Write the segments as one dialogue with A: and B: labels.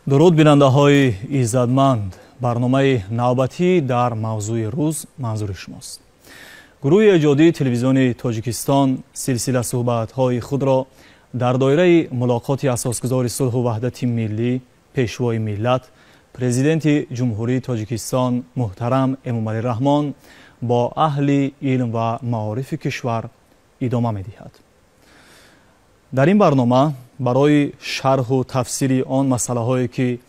A: درود بیننده های ایزدمند، برنامه نوبتی در موضوع روز منظور شماست. گروه ایجادی تلویزیون تاجیکستان سلسله صحبت های خود را در دایره ملاقات اساسگزار صلح و وحدت ملی پیشوای ملت پرزیدنت جمهوری تاجیکستان محترم امامعلی رحمان با اهل علم و معارف کشور ادامه می‌دهد. در این برنامه برای شرح و تفسیر آن مسئله هایی که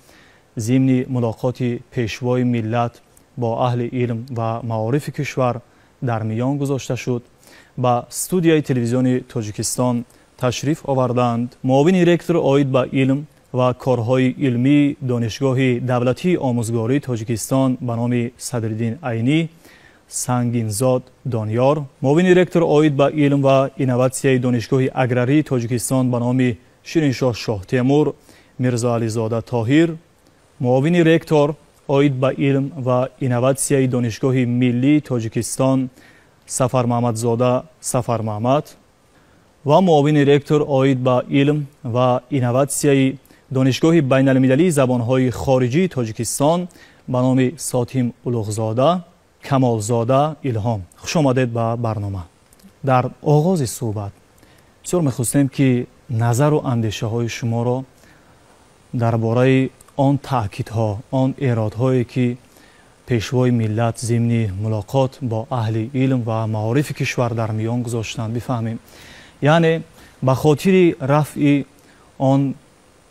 A: ضمن ملاقات پیشوای ملت با اهل علم و معارف کشور در میان گذاشته شد، با استودیوی تلویزیون تاجیکستان تشریف آوردند معاون رکتور عاید به علم و کارهای علمی دانشگاه دولتی آموزگاری تاجیکستان به نام صدرالدین عینی سنگینزاد دانیار، معاون رکتور عاید به علم و اینوواسیون دانشگاه اگراری تاجیکستان به نام شیرینشاه شاه تیمور میرزا علیزاده طاهر، معاون رکتور عاید به علم و اینوواسیون دانشگاه ملی تاجیکستان سفر محمدزاده سفر محمد و معاون رکتور عاید به علم و اینوواسیون دانشگاه بین المللی زبانهای خارجی تاجیکستان به نام ساتیم اولوغزاده کمالزاده الهام. خوش آمدید به برنامه. در آغاز صحبت بسیار می‌خواستیم که نظر و اندیشه های شما را درباره آن تأکیدها، آن ایرادهایی که پیشوای ملت ضمن ملاقات با اهل علم و معارف کشور در میان گذاشتند بفهمیم. یعنی به خاطر رفع آن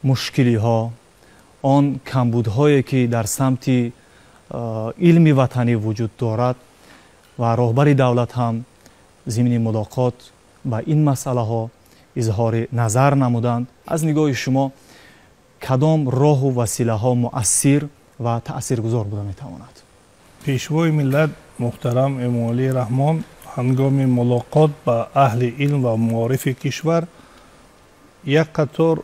A: مشکلی ها، آن کمبودهایی که در سمت علم وطنی وجود دارد و راهبر دولت هم ضمن ملاقات با این مسئله ها اظهار نظر نمودند. از نگاه شما کدام راه و وسیله ها مؤثر و تاثیرگذار بوده میتواند؟
B: پیشوای ملت محترم امامعلی رحمان هنگام ملاقات با اهل علم و معارف کشور یک قطار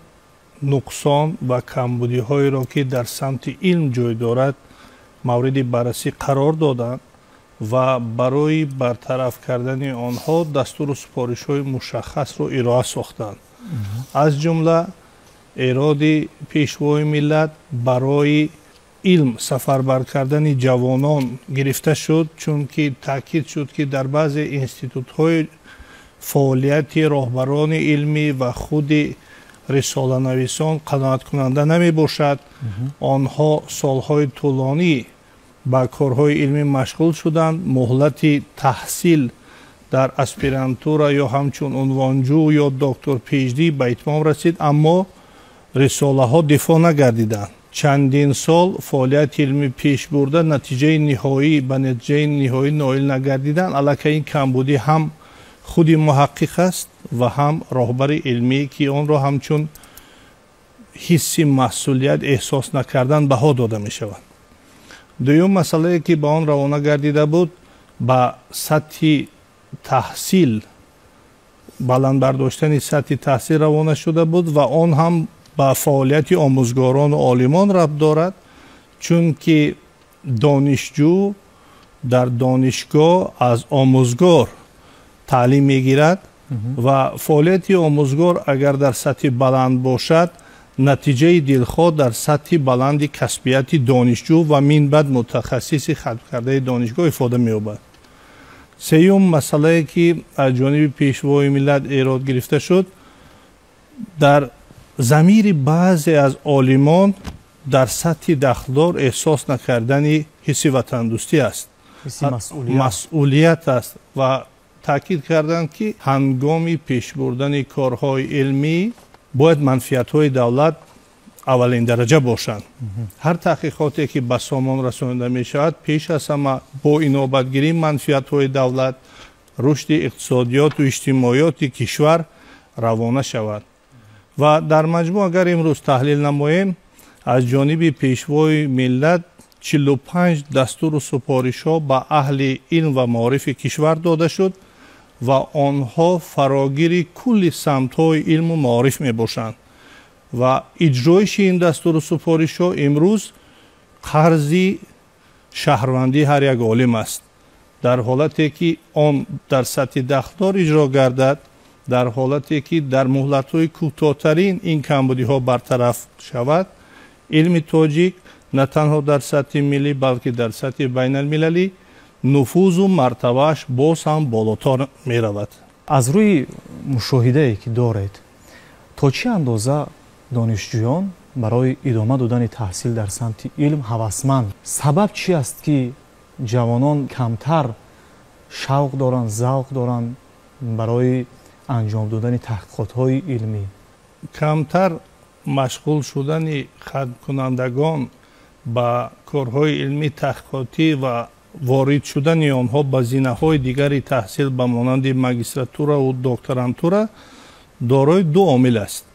B: نقصان و کمبودی های را که در سمت علم جای دارد مورد بررسی قرار دادند و برای برطرف کردن آنها دستور و سپارش های مشخص را ارائه ساختند. از جمله ایراد پیشوای ملت برای علم سفربر کردن جوانان گرفته شد، چون که تاکید شد که در بعض انستیتوت های فعالیت راهبران علمی و خود رساله نویسان قناعت کننده نمی باشد. آنها سالهای طولانی با کارهای علمی مشغول شدند. مهلت تحصیل در اسپیرانتورا یا همچون عنوانجو یا دکتر پیشدی به اتمام رسید، اما رساله ها دفاع نگردیدند. چندین سال فعالیت علمی پیش برده نتیجه نهایی نایل نگردیدند. البته این کمبودی هم خود محقق است و هم راهبر علمی که آن را همچون حس مسئولیت احساس نکردن بها داده می شود. دوم مسئله که به آن روانه گردیده بود با سطح تحصیل، بلند برداشتن سطح تحصیل روانه شده بود و آن هم با فعالیت آموزگاران و عالمان ربط دارد، چون که دانشجو در دانشگاه از آموزگار تعلیم میگیرد و فعالیت آموزگار اگر در سطح بلند باشد نتیجه دلخواه در سطح بلند کسبیت دانشجو و من بعد متخصص ختم کرده دانشگاه افاده می‌یابد. سوم مسئله که از جانب پیشوای ملت ایراد گرفته شد در ضمیر بعضی از عالمان در سطح دخلدار احساس نکردن حس وطن دوستی است، مسئولیت است و تاکید کردند که هنگام پیش بردن کارهای علمی باید منفعت‌های دولت اولین درجه باشند. هر تحقیقاتی که به سامان رسانیده می شود پیش از همه با اینابتگیری منفعت‌های دولت رشد اقتصادیات و اجتماعیات کشور روانه شود. و در مجموع اگر امروز تحلیل نماییم از جانب پیشوای ملت 45 دستور و سپارش ها به اهل علم و معارف کشور داده شد و آنها فراگیر کل سمت های علم و معارف می باشند و اجرایش این دستور و سپارش ها امروز قرض شهروندی هر یک عالم است. در حالتی که آن در سطح دخلدار اجرا گردد، در حالتی که در مهلت‌های کوتاه‌ترین این کمبودی‌ها برطرف شود، علم توجیک نه تنها در سطح ملی بلکه در سطح بین المللی نفوذ و مرتبهش باز هم بالاتر می رود.
A: از روی مشاهده که دارید تا چه اندازه دانشجویان برای ادامه دادن تحصیل در سمت علم هوسمند؟ سبب چی است که جوانان کمتر شوق دارند، ذوق دارند برای انجام دادن تحقیقات‌های علمی؟
B: کمتر مشغول شدن خدمت‌کنندگان با کارهای علمی تحقیقاتی و وارد شدن آنها به زینه‌های دیگری تحصیل به مانند ماجستراتورا و دکترانتورا دارای دو عامل است.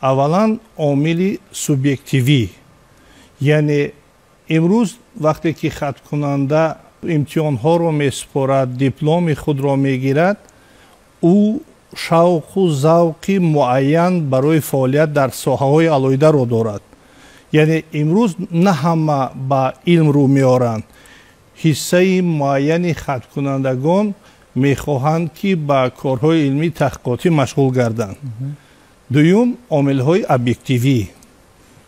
B: اولا عامل سوبیکتیوی، یعنی امروز وقتی که خدمت‌کننده امتحان‌ها را می‌سپارد، دیپلم خود را می‌گیرد، او شوق و ذوق معین برای فعالیت در ساحه‌های علایده را دارد. یعنی امروز نه همه با علم رو میارند. حصه معین خدمت‌کنندگان میخواهند که با کارهای علمی تحقیقاتی مشغول گردند. دوم عامل‌های ابجکتیوی،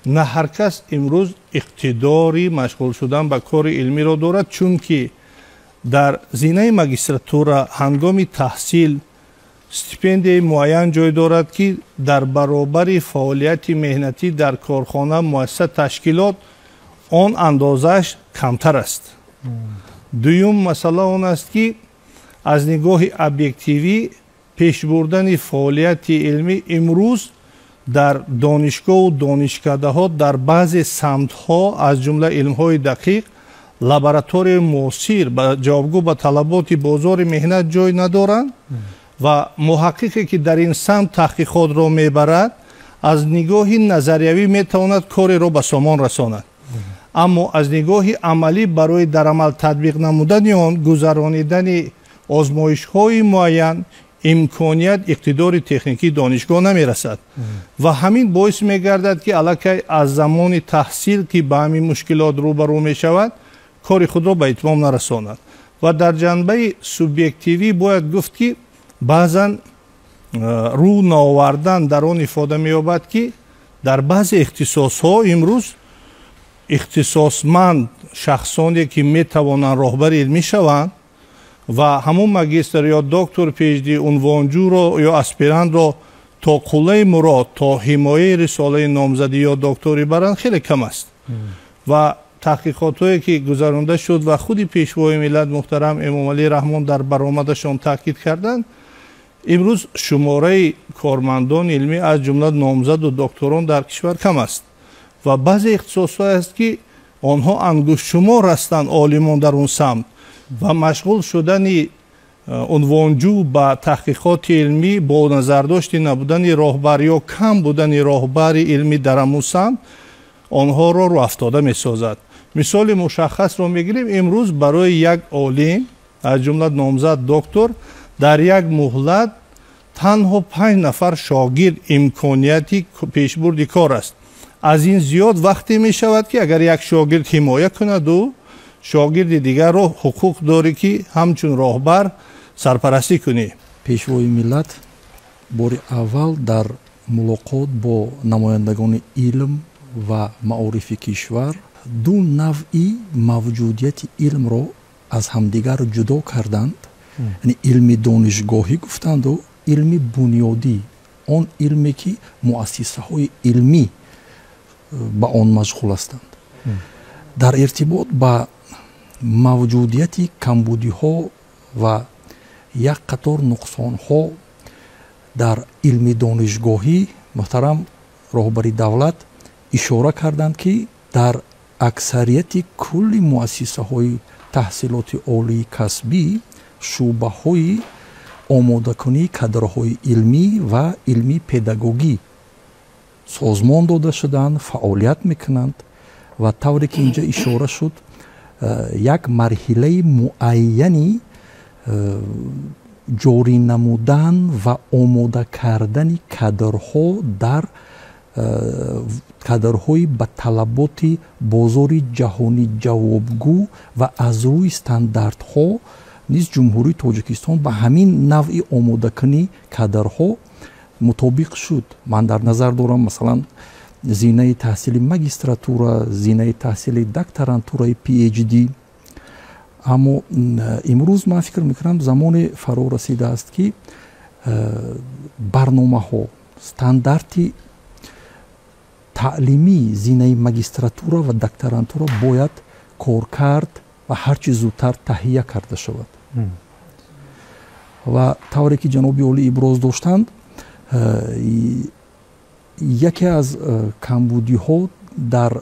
B: نه هر کس امروز اقتداری مشغول شدن با کار علمی را دارد، چون که در زینه ماجستراتورا هنگام تحصیل استیپندی معین جای دارد که در برابر فعالیت مهنتی در کارخانه مؤسسه تشکیلات آن اندازش کمتر است. دوم مسئله آن است که از نگاه ابجکتیوی پیش بردن فعالیت علمی امروز در دانشگاه و دانشکده ها در بعض سمت ها از جمله علم های دقیق لابراتوری موثر با جوابگو به طلبات بازار مهنت جای ندارند و محققی که در این سمت تحقیقات را میبرد از نگاه نظریوی میتواند کاری را به سامان رساند، اما از نگاه عملی برای در عمل تطبیق نمودن آن، گذرانیدن آزمایش های معین، امکانیت اقتدار تکنیکی دانشگاه نمیرسد و همین باعث میگردد که الکی از زمان تحصیل که به همین مشکلات روبرو میشود کار خود را به اتمام نرساند. و در جنبه سوبیکتیوی باید گفت که بعضا رو ناوردن در آن افاده می‌یابد که در بعض اختصاص ها امروز اختصاصمند شخصانی که میتوانند راهبر علمی شوند و همون ماجستر یا دکتر پی‌اچ‌دی عنوانجو را یا اسپیرانت را تا قله مراد تا حمایه رساله نامزدی یا دکتری برند خیلی کم است. و تحقیقاتی که گذرانده شد و خودی پیشوای ملت محترم امام علی رحمان در برآمدشان تاکید کردند، امروز شماره کارمندان علمی از جمله نامزد و دکتران در کشور کم است و بعضی اختصاص‌ها است که آنها انگشت شمار هستند عالمان در اون سمت و مشغول شدن عنوانجو با تحقیقات علمی با نظرداشت نبودن راهبر یا کم بودن راهبر علمی در همون سمت آنها را رو افتاده می سازد. مثال مشخص را میگیریم، امروز برای یک عالم از جمله نامزد دکتر در یک مهلت تنها 5 نفر شاگرد امکانیتی پیشبرد کار است. از این زیاد وقتی می شود که اگر یک شاگرد حمایه کند و شاگرد دیگر را حقوق داری که همچون راهبر سرپرستی کنی.
C: پیشوای ملت باری اول در ملاقات با نمایندگان علم و معارف کشور دو نوعی موجودیت علم را از همدیگر جدا کردند. یعنی علم دانشگاهی گفتند و علم بنیادی، آن علمی که مؤسسه های علمی با آن مشغول هستند. در ارتباط با موجودیت کمبودی ها و یک قطار نقصان ها در علم دانشگاهی محترم راهبری دولت اشاره کردند که در اکثریت کل مؤسسه های تحصیلات عالی کسبی شعبه های آماده کنی کادرهای علمی و علمی پداگوژی سازمان داده شدند، فعالیت میکنند و طوری که اینجا اشاره شد یک مرحله معینی جاری نمودن و آماده کردن کادرها در کادرهای به طلبات بازار جهانی جوابگو و از روی استانداردها نیز جمهوری تاجیکستان به همین نوع آماده کنی کادرها مطابق شد. من در نظر دارم مثلا зинаи таҳсили магистратура, зинаи таҳсили докторантураи PhD. аммо имрӯз ман фикр мекунам замоне фаро расидааст ки барномаҳо, стандарти таълимии зинаи магистратура ва докторантура бояд коркард ва ҳарчи зудтар таҳия карда шавад. ва тавре ки ҷаноби олӣ иброз доштанд, яке аз камбудиҳо дар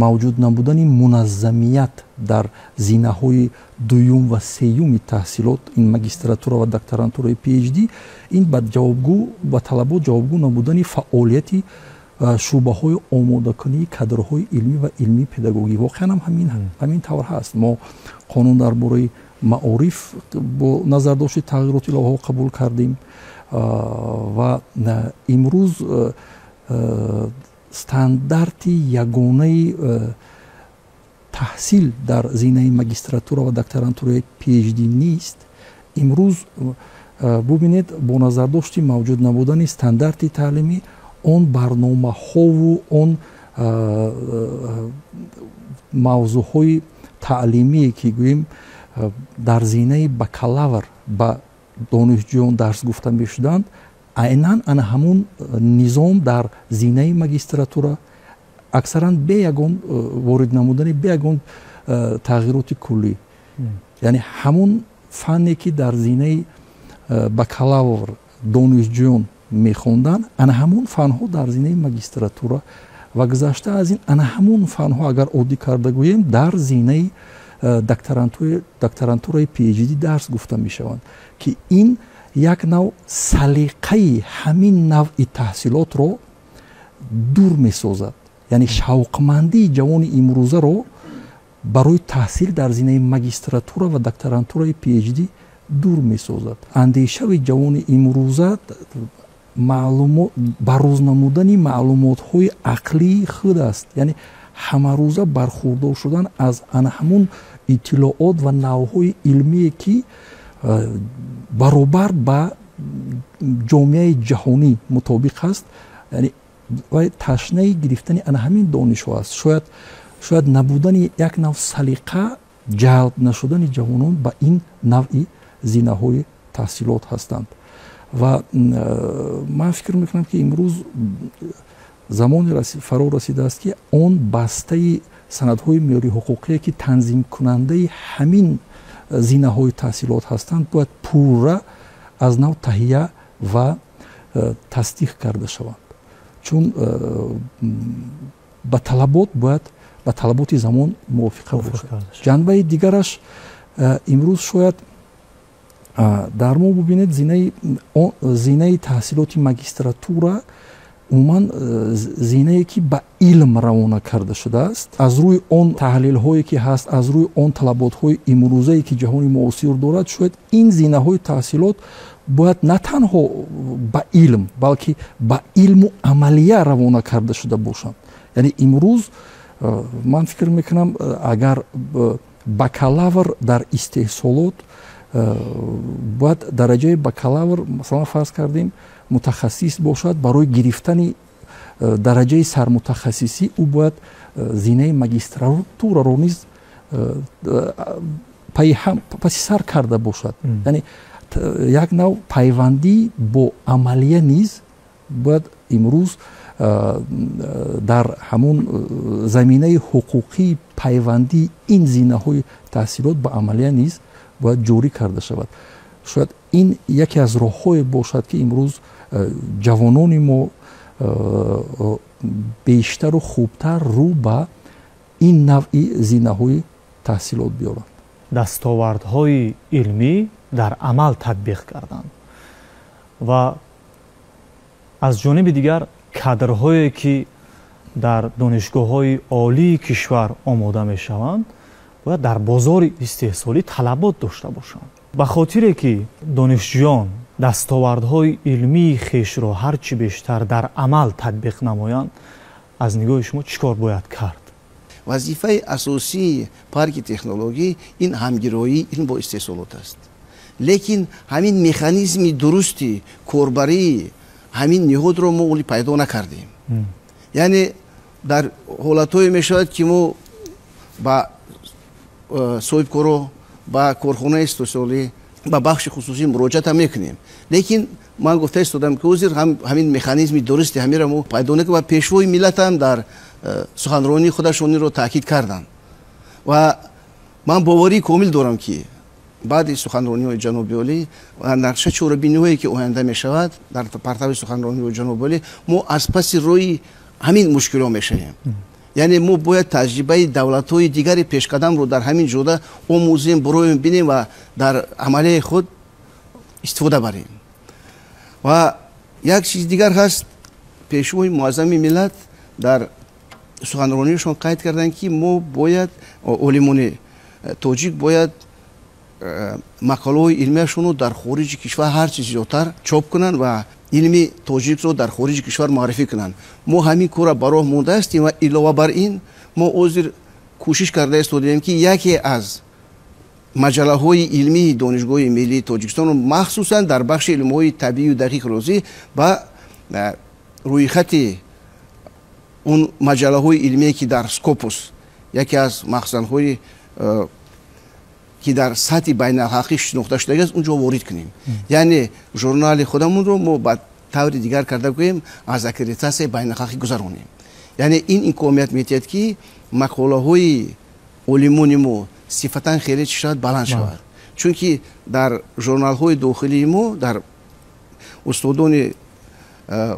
C: мавҷуд набудани муназзамият дар зинаҳои дуюм ва сеюми таҳсилот, ин магистратура ва докторантураи PhD, ин ба талабот ҷавобгӯ набудани фаъолияти шӯъбаҳои омодакунии кадрҳои илмӣ ва илмии педагогӣ. воқеан ҳамин тавр ҳаст. мо қонун дар бораи маориф бо назардошти тағйироти лавҳаҳо қабул кардем ва имрӯз стандарти ягонаи таҳсил дар зинаи магистратура ва докторантураи PhD нест. имрӯз бубинед бо назардошти мавҷуд набудани стандарти таълимӣ, он барномаҳову он мавзӯъҳои таълимие ки гӯем дар зинаи бакалавр ба донишҷӯён дарс гуфта мешуданд, айнан ана ҳамун низом дар зинаи магистратура аксаран бе ягон ворид намудани бе ягон тағйироти куллӣ. яъне ҳамун фанне ки дар зинаи бакалавр донишҷӯён мехонданд, ана ҳамун фанҳо дар зинаи магистратура ва гузашта аз ин ана ҳамун фанҳо агар оддӣ карда гӯем дар зинаи докторантураи PhD дарс гуфта мешаванд, ки ин як нав салиқаи ҳамин навъи таҳсилотро дур месозад. яъне шавқмандии ҷавони имрӯзаро барои таҳсил дар зинаи магистратура ва докторантураи PhD дур месозад. андешави ҷавони имрӯза бароз намудани маълумотҳои ақлии худ аст. яъне ҳамарӯза бархурдор шудан аз ана ҳамун иттилоот ва навъҳои илмие ки баробар ба ҷомеаи ҷаҳонӣ мутобиқ аст. яъне ташнаи гирифтани ана ҳамин донишҳо аст. шояд набудани як нав салиқа, ҷалб нашудани ҷавонон ба ин навъи зинаҳои таҳсилот ҳастанд. ва ман фикр мекунам ки имрӯз замоне фаро расидааст ки он бастаи санадҳои меёри ҳуқуқие ки танзимкунандаи ҳамин зинаҳои таҳсилот ҳастанд бояд пурра аз нав таҳия ва тасдиқ карда шаванд, чун ба талабот бояд ба талаботи замон мувофиқа бошад. ҷанбаи дигараш имрӯз шояд дар мо бубинед зинаи таҳсилоти магистратура умуман зинае ки ба илм равона карда шудааст. аз рӯи он таҳлилҳое ки ҳаст, аз рӯи он талаботҳои имрӯзае ки ҷаҳони муосир дорад, шояд ин зинаҳои таҳсилот бояд на танҳо ба илм, балки ба илму амалия равона карда шуда бошанд. яъне имрӯз ман фикр мекунам агар бакалавр дар истеҳсолот бояд дараҷаи бакалавр масалан фарз кардем мутахассис бошад, барои гирифтани дараҷаи сармутахассисӣ ӯ бояд зинаи магистратураро низ паси сар карда бошад. яъне як нав пайвандӣ бо амалия низ бояд имрӯз дар ҳамун заминаи ҳуқуқии пайвандии ин зинаҳои таҳсилот ба амалия низ бояд ҷорӣ карда шавад. шояд ин яке аз роҳҳое бошад ки имрӯз ҷавонони мо бештару хубтар рӯ ба ин навъи зинаҳои таҳсилот биёранд.
A: дастовардҳои илмӣ дар амал татбиқ карданд ва аз ҷониби дигар кадрҳое ки дар донишгоҳҳои олии кишвар омода мешаванд бояд дар бозори истеҳсолӣ талабот дошта бошанд. ба хотире ки донишҷӯён дастовардҳои илмии хешро ҳарчи бештар дар амал татбиқ намоянд, аз нигоҳи шумо чӣ кор бояд кард?
D: вазифаи асосии парки технологӣ ин ҳамгироии илм бо истеҳсолот аст. лекин ҳамин механизми дурусти корбарии ҳамин ниҳодро мо пайдо накардем. یعنی در حالت‌های میشود که ما با صاحبکارو با کارخانه استثماری با بخش خصوصی مراجعت هم میکنیم، لیکن من گفته استادم که وزیر همین مکانیزم درستی همین رو پیدا نکنه و پیشوای ملت هم در سخنرانی خودشون رو تاکید کردن و من باوری کامل دارم که بعد سخنرانی های جناب عالی و نقشه چوربینی که آینده می شود در پرتو سخنرانی های جناب عالی ما از پس روی همین مشکل ها می شویم. یعنی ما باید تجربه دولت های دیگری پیشقدم رو در همین جوده آموزیم، برای ببینیم و در عمله خود استفاده بریم. و یک چیز دیگر هست، پیشوای معظم ملت در سخنرانیشون قید کردن که ما باید علمان تاجیک باید مقاله های علمیشون رو در خارج کشور هر چیز زیادتر چاپ کنن و علم تاجیک رو در خارج کشور معرفی کنن. ما همین کار برای مونده استیم و علاوه بر این ما عذر کوشش کرده استودیم که یکی از مجله های علمی دانشگاه ملی تاجیکستان رو مخصوصا در بخش علم های طبیعی و دقیق روزی و روی خط اون مجله های علمی که در سکوپوس یکی از مخزن های که در سطح بین الحقی شناخته شده است اونجا وارد کنیم. یعنی ژورنال خودمون رو ما با طور دیگر کرده کنیم از اکریدیتاسیون بین الحقی گذرونیم. یعنی این امکانیت میتید که مقاله های علمی ما صفتا خیلی شاید بلند شود، چون که در ژورنال های داخلی ما در استادان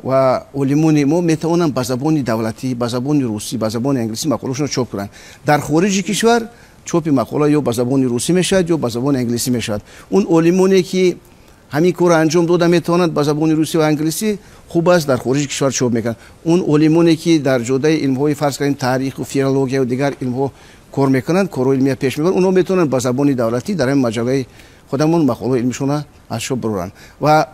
D: و علمان ما میتوانند به زبان دولتی، به زبان روسی، به زبان انگلیسی مقاله‌شون چاپ کنند. در خارج کشور چاپ مقاله یا به زبان روسی میشد یا به زبان انگلیسی میشد. اون علمانی که همین کار انجام داده میتونند به زبان روسی و انگلیسی خوب است در خارج کشور چاپ میکنند. اون علمانی که در جوده علم های فرض کنیم تاریخ و فیلولوژی و دیگر علم ها کار میکنند، کار علمی پیش میبرند، اونها میتونند به زبان دولتی در این مجله خودمون مقاله علمیشون از چاپ برن. و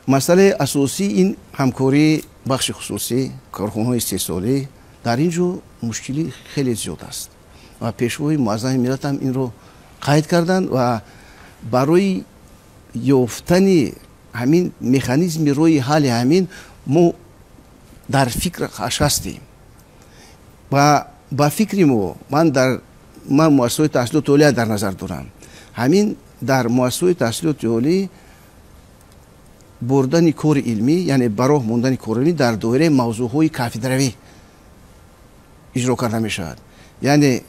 D: مسئله اساسی این همکاری بخش خصوصی کارخانه‌های استثماری در اینجا مشکلی خیلی زیاد است و پیشوای معظم ملت هم این رو قید کردن و برای یافتن همین مکانیزم روی حل همین ما در فکر هستیم و با فکر من مؤسسه تحصیلات عالی در نظر دارم. همین در مؤسسه تحصیلات عالی بردن کار علمی یعنی برای موندن کار علمی در دایره موضوعهای کافدروی اجرا کرده می شود. یعنی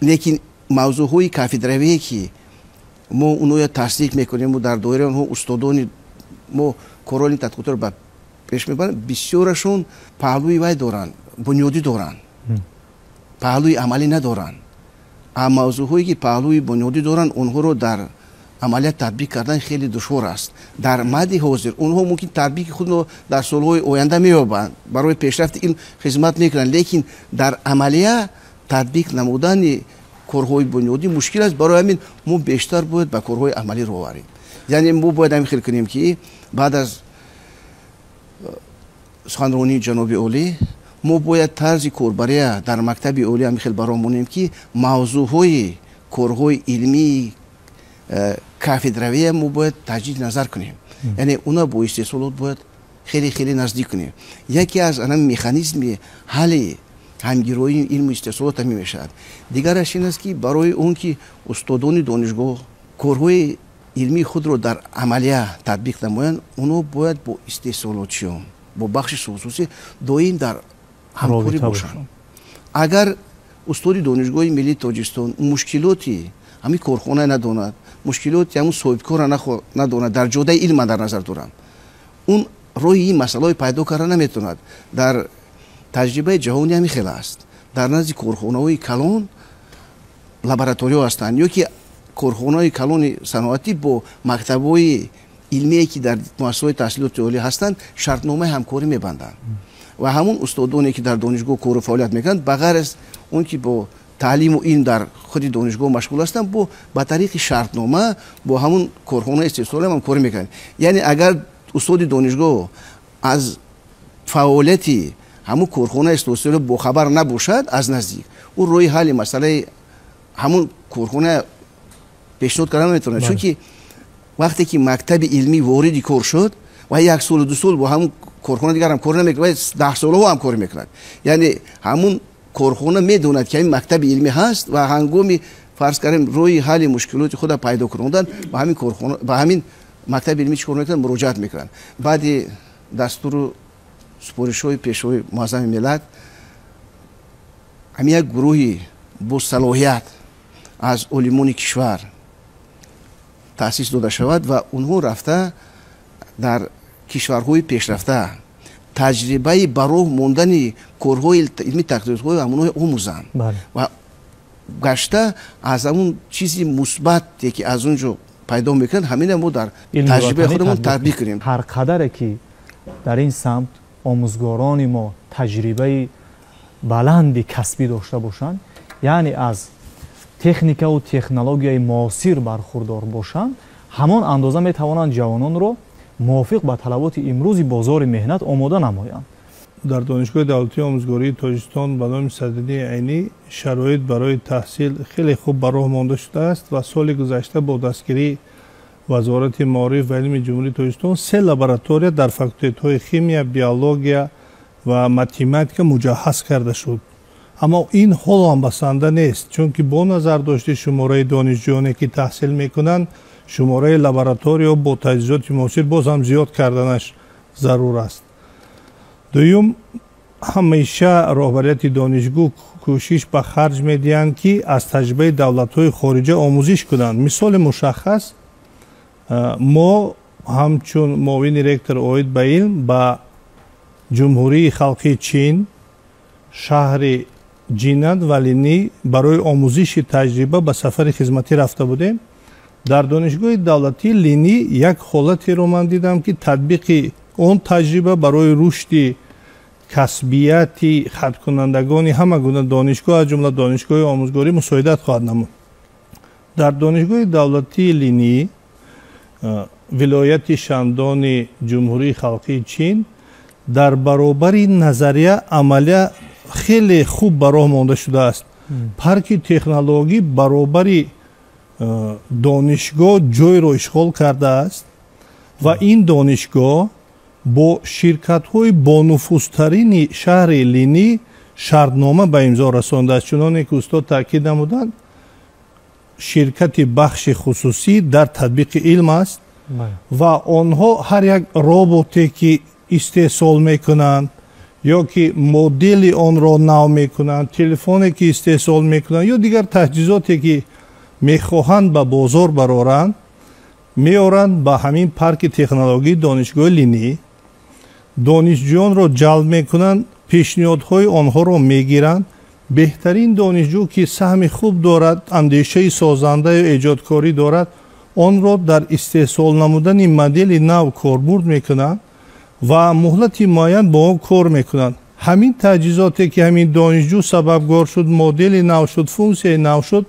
D: لیکن موضوعهای کافدروی که ما اونو تصدیق میکنیم و در دایره اونها استادان ما کارال تحقیقات رو پیش میبرن، بسیارشون پهلوی وای دارن، بنیادی دارن، پهلوی عملی ندارن. اما موضوعهایی که پهلوی بنیادی دارن اونها رو در عملیات تطبیق کردن خیلی دشوار است. در مد حاضر اونها ممکن تطبیق خود رو در سالهای آینده مییابند، برای پیشرفت این خدمت میکنن، لیکن در عملیه تطبیق نمودن کارهای بنیادی مشکل است. برای همین ما بیشتر باید به کارهای عملی رو آوریم. یعنی ما باید همین خیلی کنیم که بعد از سخنرانی جناب عالی ما باید طرز کاربری در مکتب عالی هم خیلی برامونیم که موضوعهای کارهای علمی کافدروی ما باید تجدید نظر کنیم. یعنی اونا با استثمارات باید خیلی خیلی نزدیک کنیم. یکی از آن مکانیزم حل همگرایی علم استثمارات هم میشد. دیگرش این است که برای اون که استادان دانشگاه کارهای علمی خود رو در عملیه تطبیق نمایند، اونا باید با استثماراتیون با بخش خصوصی دائم در همکاری باشند. اگر استاد دانشگاه ملی تاجیکستان مشکلاتی همین کارخانه نداند، مشکلاتی همون صاحبکار نداند، در جوده علم در نظر دارم، اون روی این مسئله پیدا کردن نمیتوند. در تجربه جهانی همی خیلی است. در نزد کارخانه‌های کلان لابراتوری هستند یا که کارخانه‌های کلان صنعتی با مکتب‌های علمی که در مؤسسه تحصیلات عالی هستند شرطنامه همکاری می‌بندند و همون استادانی که در دانشگاه کار و فعالیت می‌کنند بغیر از اون که با تعلیم و علم در خود دانشگاه مشغول هستند با طریق شرطنامه با همون کارخانه استثماری همکاری می‌کنند. یعنی اگر استاد دانشگاه از فعالیتی همون کارخانه استثماری با خبر نباشد از نزدیک او روی حل مسئله همون کارخانه پیشنهاد کردن نمیتونه، چون که وقتی که مکتب علمی وارد کار شد و یک سال و دو سال با همون کارخانه دیگر هم کار نمیکنه، 10 ساله هم کار میکنند. یعنی همون کارخانه میدوند که این مکتب علمی هست و هنگامی فرض کردیم روی حل مشکلات خود پیدا کردن با همین کارخانه با همین مکتب علمی چیکار میکنن؟ مراجعت میکنن. بعد دستور سپارش‌های پیشوای معظم ملت همین یک گروهی با صلاحیت از علمان کشور تأسیس داده شود و اونها رفته در کشورهای پیشرفته تجربه برای ماندن کارهای علمی تحقیقاتی همونها آموزند و گشته از همون چیزی مثبتی که از اونجا پیدا میکنند همین ما در تجربه خودمون تطبیق کنیم.
A: هر قدر که در این سمت آموزگاران ما تجربه بلند کسبی داشته باشند، یعنی از تکنیک و تکنولوژی معاصر برخوردار باشند، همان اندازه میتوانند جوانان را موافق با طلبات امروزی بازار مهنت آماده نمایند.
B: در دانشگاه دولتی آموزگاری تاجیکستان به نام صدراتی عینی شرایط برای تحصیل خیلی خوب به راه مانده شده است و سال گذشته با دستگیری وزارت معارف و علم جمهوری تاجیکستان 3 لابراتوری در فاکولتهای شیمی، بیولوژی و متماتیک مجهز کرده شد. اما این حال هم بسنده نیست، چون که با نظر داشته شماره دانشجویانی که تحصیل میکنند شماره لابراتوری با تجهیزات معاصر باز هم زیاد کردنش ضرور است. دوم، همیشه رهبریت دانشگاه کوشش به خرج میدهند که از تجربه دولت‌های خارجی آموزش کنند. مثال مشخص ما همچون معاون رکتور اوید به علم به جمهوری خلقی چین شهر جینند و لینی برای آموزش تجربه به سفر خدمتی رفته بودیم. در دانشگاه دولتی لینی یک حالتی رو من دیدم که تطبیق اون تجربه برای رشد کسبیتی خط کنندگان همه گونه دانشگاه از جمله دانشگاه آموزگاری مساعدت خواهد نمود. در دانشگاه دولتی لینی ولایت شاندان جمهوری خلقی چین در برابر نظریه عملی خیلی خوب به راه مانده شده است. پارک تکنولوژی برابر دانشگاه جای را اشغال کرده است و این دانشگاه با شرکت های بانفوذترین شهر لینی شرطنامه به امضا رسانده است. چنانکه که استاد تاکید نمودند شرکت بخش خصوصی در تطبیق علم است و آنها هر یک رباتی که استحصال میکنند یا که مدل آن را نو میکنند، تلفنی که استحصال میکنند یا دیگر تجهیزاتی که میخواهند به بازار برارند میارند به همین پارک تکنولوژی دانشگاه لینی. دانشجویان را جلب میکنند، پیشنهادهای آنها را میگیرند. بهترین دانشجو که سهم خوب دارد، اندیشه سازنده یا ایجادکاری دارد، آن را در استحصال نمودن مدل نو کاربرد میکنند و مهلت معین با آن کار میکنند. همین تجهیزاتی که همین دانشجو سببگار شد، مدل نو شد، فونکسیون نو شد،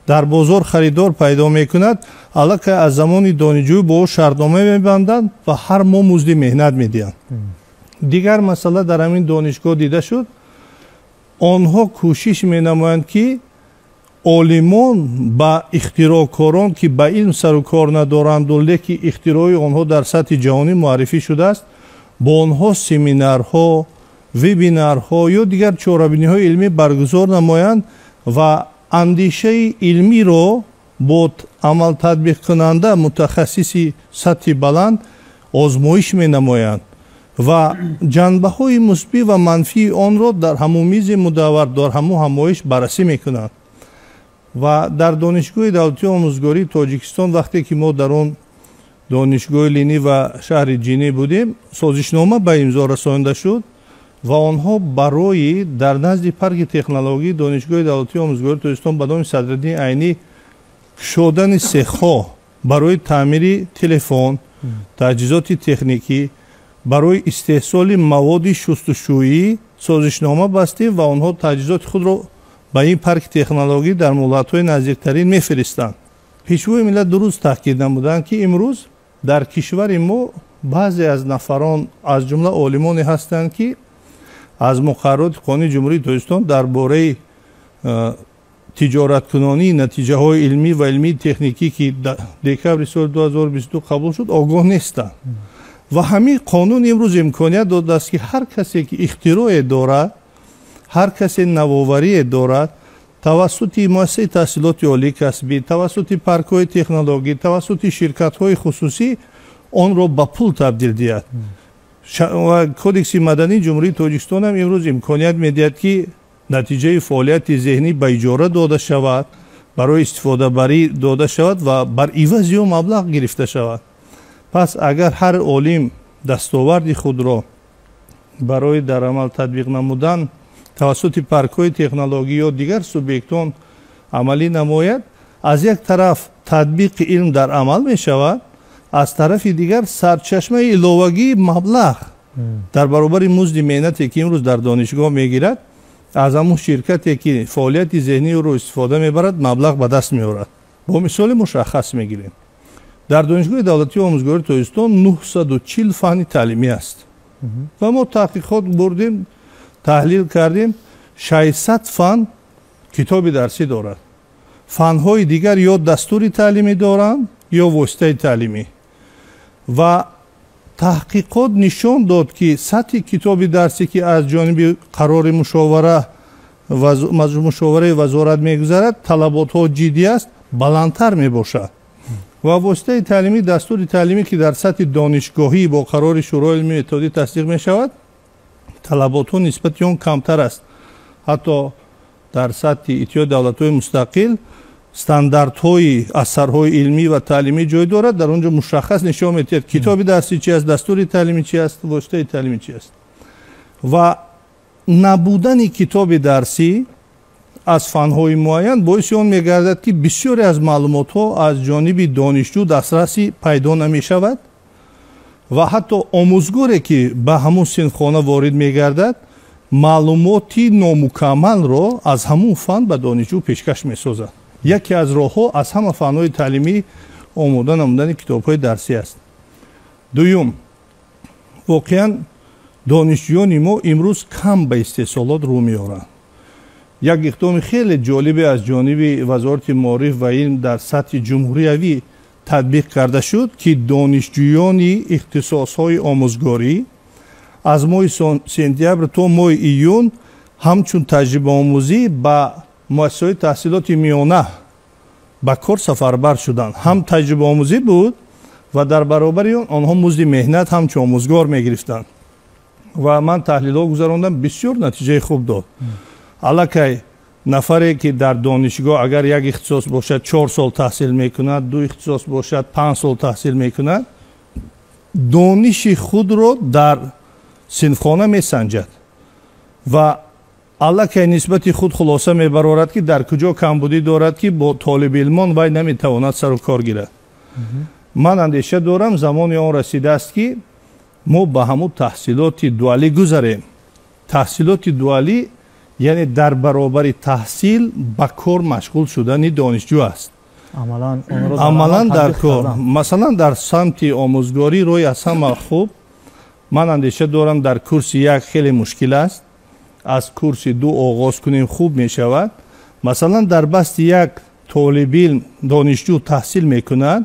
B: در بازار خریدار پیدا میکند. علاقه از زمان دانشجو با شرطنامه میبندند و هر ماه مزد مهنت میدهند. دیگر مسئله در همین دانشگاه دیده شد، آنها کوشش مینمایند که عالمان با اختراعکاران که به علم سر و کار ندارند ولی اختراع آنها در سطح جهانی معرفی شده است با آنها سمینارها، وبینارها یا دیگر چاره‌بینی‌های علمی برگزار نمایند و اندیشه علمی را با عمل تطبیق کننده متخصصی سطح بلند آزمایش می نمایند و جنبه های مثبت و منفی آن را در همون میز مدور در همون همایش بررسی می کنند. و در دانشگاه دولتی آموزگاری تاجیکستان وقتی که ما در اون دانشگاه لینی و شهر جینی بودیم سازشنامه به امضا رسانده شد و آنها برای در نزد پارک تکنولوژی دانشگاه دولتی آموزگاری تاجیکستان به نام صدراتی عینی شدن سخها برای تعمیر تلفن، تجهیزات تکنیکی، برای استحصال مواد شستشویی سازشنامه بستیم و آنها تجهیزات خود را به این پارک تکنولوژی در مولدهای نزدیکترین میفرستند. پیشوای ملت درست تاکید نمودند که امروز در کشور ما بعضی از نفران از جمله عالمانی هستند که از مقررات قانون جمهوری تاجیکستان درباره تجارت کنانی نتیجه های علمی و علمی تکنیکی که دکبر سال 2022 قبول شد آگاه نیستند ва ҳамин қонун имрӯз имконият додааст ки ҳар касе ки ихтирое дорад, ҳар касе навоварие дорад, тавассути муассисаи таҳсилоти олии касбӣ, тавассути паркҳои технологӣ, тавассути ширкатҳои хусусӣ онро ба пул табдил диҳад. кодекси мадании ҷумҳурии тоҷикистон ҳам имрӯз имконият медиҳад ки натиҷаи фаъолияти зеҳнӣ ба иҷора дода шавад, барои истифодабарӣ дода шавад ва бар ивази он маблағ гирифта шавад. пас агар ҳар олим дастоварди худро барои дар амал татбиқ намудан тавассути паркҳои технологӣ ё дигар субъектон амалӣ намояд, аз як тараф татбиқи илм дар амал мешавад, аз тарафи дигар сарчашмаи иловагии маблағ дар баробари музди меҳнате ки имрӯз дар донишгоҳ мегирад, аз ҳамун ширкате ки фаъолияти зеҳнии ӯро истифода мебарад маблағ ба даст меорад. бо мисоли мушаххас мегирем. дар донишгоҳи давлатии омӯзгории тоҷикистон 940 фанни таълимӣ аст ва мо таҳқиқот бурдем, таҳлил кардем, 600 фан китоби дарсӣ дорад. фанҳои дигар ё дастури таълимӣ доранд ё воситаи таълимӣ. ва таҳқиқот нишон дод ки сатҳи китоби дарсӣ ки аз ҷониби қарори мушовараи вазорат мегузарад, талаботҳо ҷиддӣ аст, баландтар мебошад. ва воситаи таълимӣ, дастури таълимӣ ки дар сатҳи донишгоҳӣ бо қарори шӯрои илмии иттиҳодӣ тасдиқ мешавад, талаботҳо нисбати он камтар аст. ҳатто дар сатҳи иттиҳоди давлатҳои мустақил стандартҳои асарҳои илмӣ ва таълимӣ ҷой дорад, дар он ҷо мушаххас нишон медиҳад китоби дарсӣ чи аст, дастури таълимӣ чи аст, воситаи таълимӣ чи аст. ва набудани китоби дарсӣ аз фанҳои муайян боиси он мегардад ки бисёре аз маълумотҳо аз ҷониби донишҷӯ дастрасӣ пайдо намешавад ва ҳатто омӯзгоре ки ба ҳамун синфхона ворид мегардад, маълумоти номукаммалро аз ҳамун фан ба донишҷӯ пешкаш месозад. яке аз роҳҳо аз ҳама фанҳои таълимӣ омода намудани китобҳои дарсӣ аст. дуюм, воқеан донишҷӯёни мо имрӯз кам ба истеҳсолот рӯ меоранд. як иқдоми хеле ҷолибе аз ҷониби вазорати маориф ва илм дар сатҳи ҷумҳуриявӣ татбиқ карда шуд ки донишҷӯёни ихтисосҳои омӯзгорӣ аз моҳи сентябр то моҳи июн ҳамчун таҷрибаомӯзӣ ба муассисаҳои таҳсилоти миёна ба кор сафарбар шуданд. ҳам таҷрибаомӯзӣ буд ва дар баробари он онҳо музди меҳнат ҳамчун омӯзгор мегирифтанд. ва ман таҳлилҳо гузарондам, бисёр натиҷаи хуб дод. аллакай нафаре ки дар донишгоҳ агар як ихтисос бошад 4 сол таҳсил мекунад, 2 ихтисос бошад 5 сол таҳсил мекунад, дониши худро дар синфхона месанҷад ва аллакай нисбати худ хулоса мебарорад ки дар куҷо камбудӣ дорад ки бо толибилмон вай наметавонад сару кор гирад. ман андеша дорам замони он расидааст ки мо ба ҳамун таҳсилоти дуалӣ гузарем. таҳсилоти дуалӣ яъне дар баробари таҳсил ба кор машғул шудани донишҷӯ аст. амалан дар кор, масалан дар самти омӯзгорӣ рӯи аз ҳама хуб, ман андеша дорам дар курси 1 хеле мушкил аст, аз курси 2 оғоз кунем хуб мешавад. масалан дар басти як толибилм донишҷӯ таҳсил мекунад,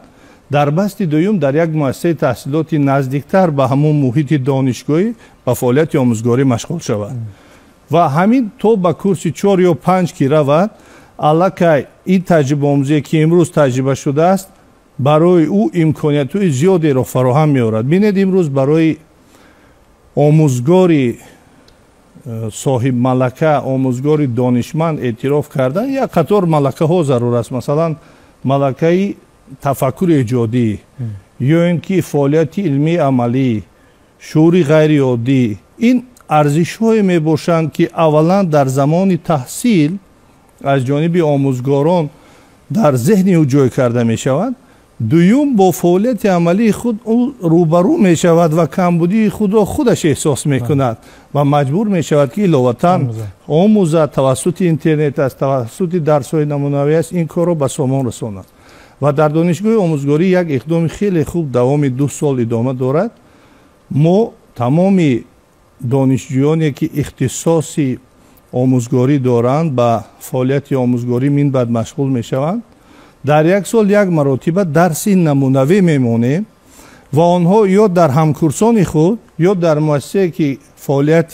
B: дар басти дуюм дар як муассисаи таҳсилоти наздиктар ба ҳамун муҳити донишгоҳӣ ба фаъолияти омӯзгорӣ машғул шавад. ва ҳамин то ба курси 4 ё 5 ки равад, аллакай ин таҷрибаомӯзие ки имрӯз таҷриба шудааст барои ӯ имкониятҳои зиёдеро фароҳам меорад. бинед имрӯз барои омӯзгори соҳибмалака, омӯзгори донишманд эътироф кардан як қатор малакаҳо зарур аст. масалан малакаи тафаккури эҷодӣ ё ин ки фаъолияти илмии амалӣ, шуури ғайриоддӣ, ин арзишҳое мебошанд ки аввалан дар замони таҳсил аз ҷониби омӯзгорон дар зеҳни ӯ ҷой карда мешавад. дуюм, бо фаъолияти амалии худ ӯ рӯбарӯ мешавад ва камбудии худро худаш эҳсос мекунад ва маҷбур мешавад ки иловатан омӯзад, тавассути интернет аст, тавассути дарсҳои намунавӣ аст, ин корро ба сомон расонад. ва дар донишгоҳи омӯзгорӣ як иқдоми хеле хуб давоми 2 сол идома дорад. мо тамоми донишҷӯёне ки ихтисоси омӯзгорӣ доранд ба фаъолияти омӯзгорӣ минбаъд машғул мешаванд. дар як сол як маротиба дарси намунавӣ мемонем و آنها یا در همکورسان خود یا در مؤسسه‌ای که فعالیت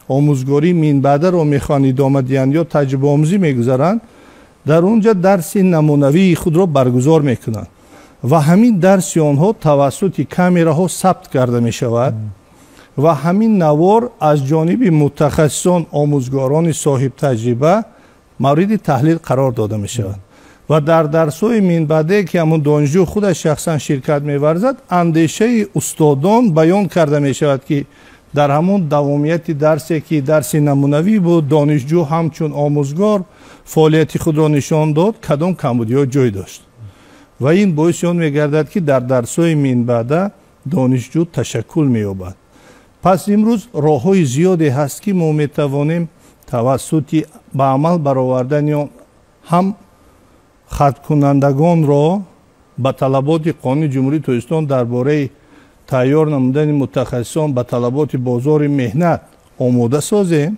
B: آموزگاری مینبعده را میخوانید آمدیند یا تجربه آموزی میگذارند، در اونجا درس نمونوی خود را برگزار میکنند و همین درس آنها توسط کامراها ثبت کرده می شود و همین نوار از جانب متخصصان آموزگاران صاحب تجربه مورد تحلیل قرار داده می شود و در درس‌های مینبعده که همون دانشجو خودش شخصا شرکت می‌ورزد، اندیشه استادان بیان کرده می شود که در همون دوامیت درسی که درس نمونوی بود، دانشجو همچون آموزگار فعالیت خود را نشان داد، کدام کمبودی‌ها جای داشت و این باعث آن می‌گردد که در درس‌های مینبعده دانشجو تشکل می‌یابد. پس امروز راه‌های زیادی هست که ما می‌توانیم توسط به عمل برآوردن هم خط کنندگان را به طلبات قانون جمهوری تاجیکستان درباره تیار نمودن متخصصان به طلبات بازار مهنت آماده سازیم